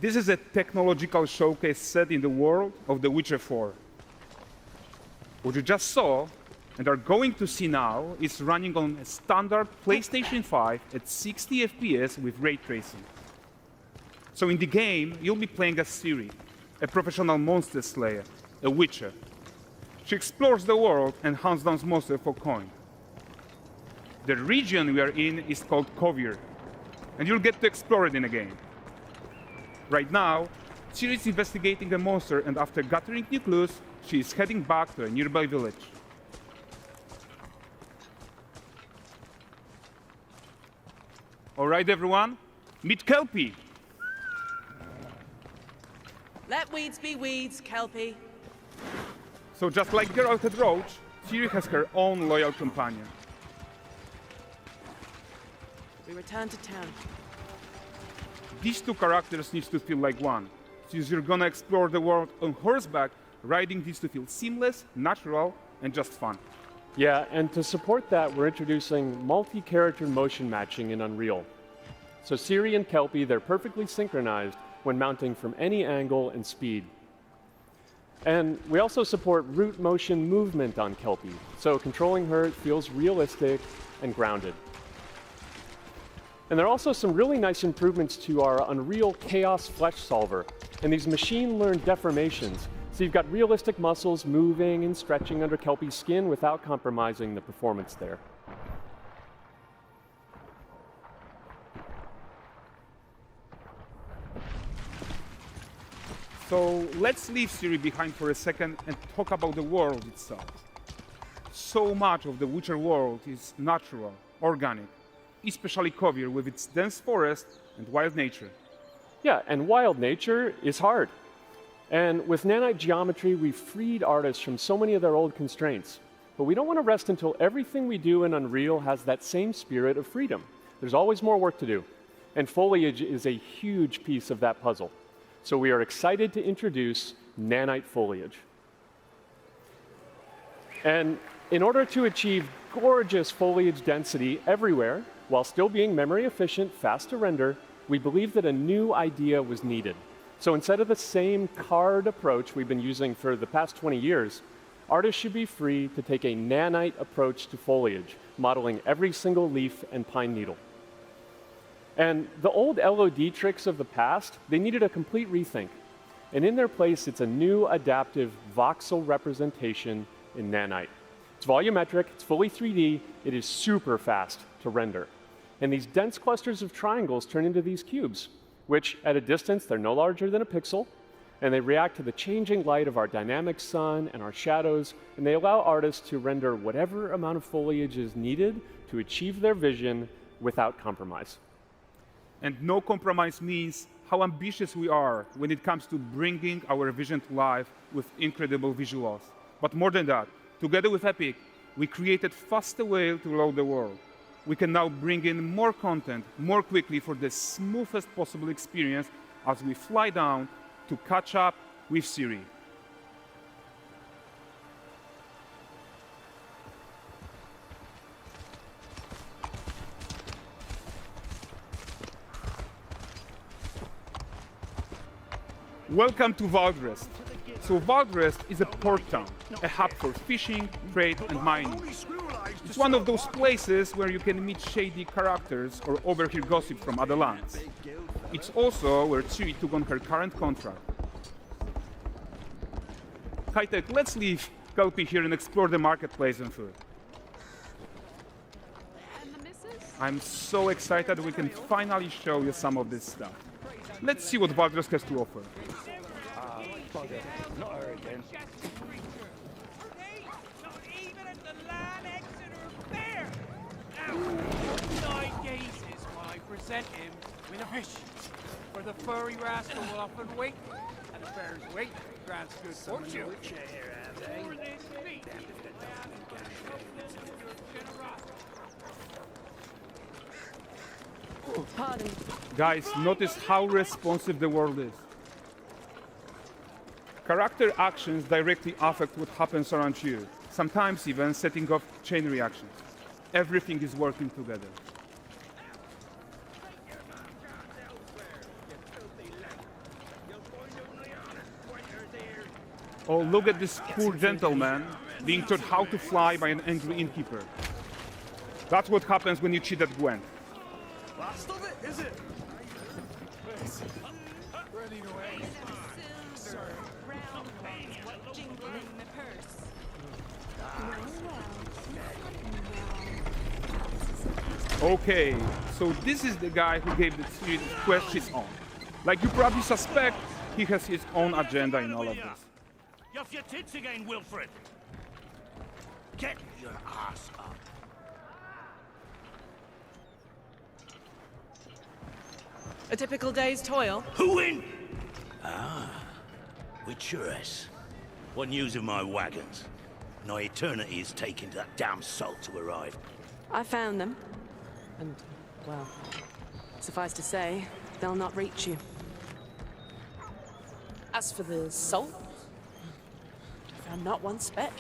This is a technological showcase set in the world of The Witcher 4. What you just saw and are going to see now is running on a standard PlayStation 5 at 60 FPS with ray tracing. So in the game, you'll be playing as Ciri, a professional monster slayer, a witcher. She explores the world and hunts down monsters for coin. The region we are in is called Kovir, and you'll get to explore it in the game. Right now, Ciri is investigating a monster, and after gathering new clues, she is heading back to a nearby village. All right, everyone, meet Kelpie. Let weeds be weeds, Kelpie. So just like Geralt and Roach, Ciri has her own loyal companion. We return to town. These two characters need to feel like one. Since you're gonna explore the world on horseback, riding needs to feel seamless, natural, and just fun. Yeah, and to support that, we're introducing multi-character motion matching in Unreal. So Ciri and Kelpie, they're perfectly synchronized when mounting from any angle and speed. And we also support root motion movement on Kelpie, so controlling her feels realistic and grounded. And there are also some really nice improvements to our Unreal Chaos Flesh Solver and these machine-learned deformations. So you've got realistic muscles moving and stretching under Kelpie's skin without compromising the performance there. So let's leave Ciri behind for a second and talk about the world itself. So much of the Witcher world is natural, organic, especially Kovir with its dense forest and wild nature. Yeah, and wild nature is hard. And with nanite geometry, we've freed artists from so many of their old constraints. But we don't want to rest until everything we do in Unreal has that same spirit of freedom. There's always more work to do. And foliage is a huge piece of that puzzle. So we are excited to introduce nanite foliage. And in order to achieve gorgeous foliage density everywhere, while still being memory efficient, fast to render, we believe that a new idea was needed. So instead of the same card approach we've been using for the past 20 years, artists should be free to take a nanite approach to foliage, modeling every single leaf and pine needle. And the old LOD tricks of the past, they needed a complete rethink. And in their place, it's a new adaptive voxel representation in nanite. It's volumetric, it's fully 3D, it is super fast to render. And these dense clusters of triangles turn into these cubes, which at a distance, they're no larger than a pixel, and they react to the changing light of our dynamic sun and our shadows, and they allow artists to render whatever amount of foliage is needed to achieve their vision without compromise. And no compromise means how ambitious we are when it comes to bringing our vision to life with incredible visuals. But more than that, together with Epic, we created faster way to load the world. We can now bring in more content more quickly for the smoothest possible experience as we fly down to catch up with Ciri. Welcome to Valdrest. So Valdrest is a port town, a hub for fishing, trade, and mining. It's one of those places where you can meet shady characters or overhear gossip from other lands. It's also where Ciri took on her current contract. High-tech, let's leave Kelpie here and explore the marketplace and food. I'm so excited we can finally show you some of this stuff. Let's see what Valdrest has to offer. Not her again. Not even at the land Exeter Fair. Now, 9 gazes while I present him with a fish. For the furry rascal will often wait, and the fair's weight grants good fortune. For this feat, Pardon. Guys, notice how responsive the world is. Character actions directly affect what happens around you, sometimes even setting off chain reactions. Everything is working together. Oh, look at this poor gentleman being taught how to fly by an angry innkeeper. That's what happens when you cheat at Gwent. Last of it, is it? Okay, so this is the guy who gave the series quest his own. Like you probably suspect, he has his own agenda in all of this. You off your tits again, Wilfred? Get your ass up. A typical day's toil. Who in? With Churess. What news of my wagons? No eternity is taking that damn salt to arrive. I found them. And, well, suffice to say, they'll not reach you. As for the salt, I found not one speck.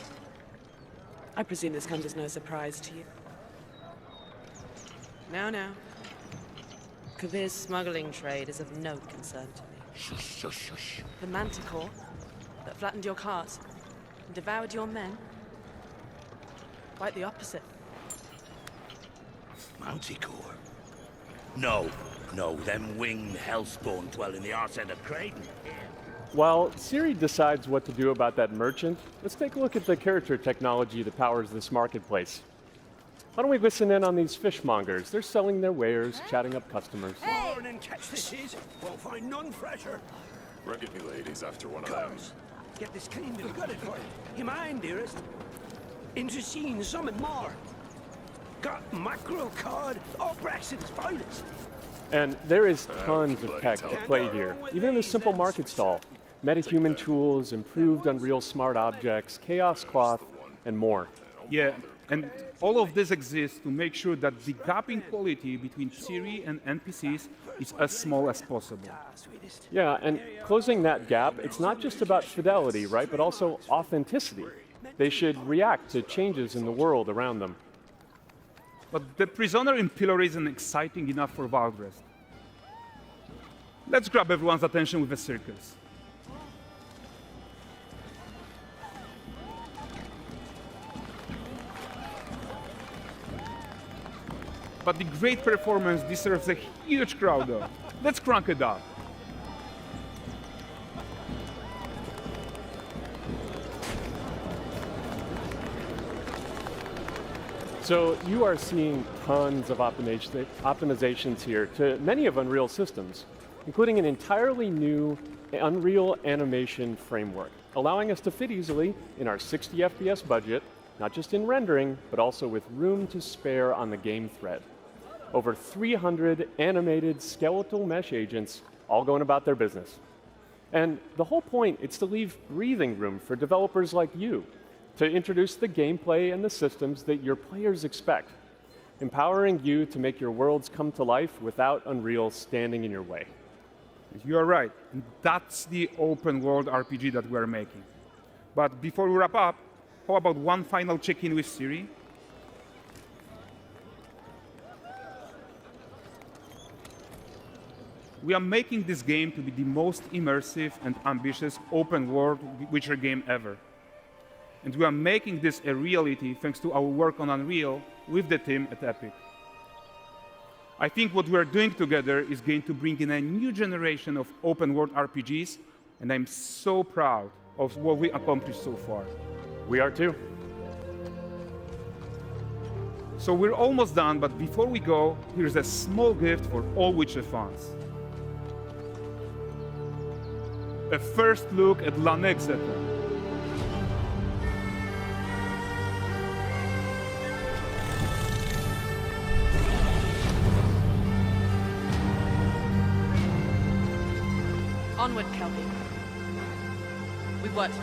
I presume this comes as no surprise to you. Now. Kavir's smuggling trade is of no concern to me. Shush, shush, shush. The manticore that flattened your cart and devoured your men? Quite the opposite. Manticore? No, them winged hellspawn dwell in the arse end of Creighton. While Siri decides what to do about that merchant, let's take a look at the character technology that powers this marketplace. Why don't we listen in on these fishmongers? They're selling their wares, chatting up customers. Morning, catch this is. Won't find none fresher. Rugged me ladies after one of those. Get this cleaned and gutted for you. You mind, dearest? Into seeing something more. Got mackerel cod, all Brexit's finest. And there is tons of tech at play here, even in this simple market stall. Metahuman tools, improved Unreal smart objects, chaos cloth, and more. Yeah, and all of this exists to make sure that the gap in quality between Siri and NPCs is as small as possible. Yeah, and closing that gap, it's not just about fidelity, right, but also authenticity. They should react to changes in the world around them. But the prisoner in Pillory isn't exciting enough for Valdrest. Let's grab everyone's attention with a circus. But the great performance deserves a huge crowd though. Let's crank it up. So you are seeing tons of optimizations here to many of Unreal systems, including an entirely new Unreal animation framework, allowing us to fit easily in our 60 FPS budget, not just in rendering, but also with room to spare on the game thread. Over 300 animated skeletal mesh agents all going about their business. And the whole point is to leave breathing room for developers like you to introduce the gameplay and the systems that your players expect, empowering you to make your worlds come to life without Unreal standing in your way. You are right. And that's the open world RPG that we're making. But before we wrap up, how about one final check-in with Siri? We are making this game to be the most immersive and ambitious open world Witcher game ever. And we are making this a reality thanks to our work on Unreal with the team at Epic. I think what we are doing together is going to bring in a new generation of open world RPGs, and I'm so proud of what we accomplished so far. We are too. So we're almost done, but before we go, here's a small gift for all Witcher fans. A first look at Lanexeter. Onward, Kelpie. We've worked.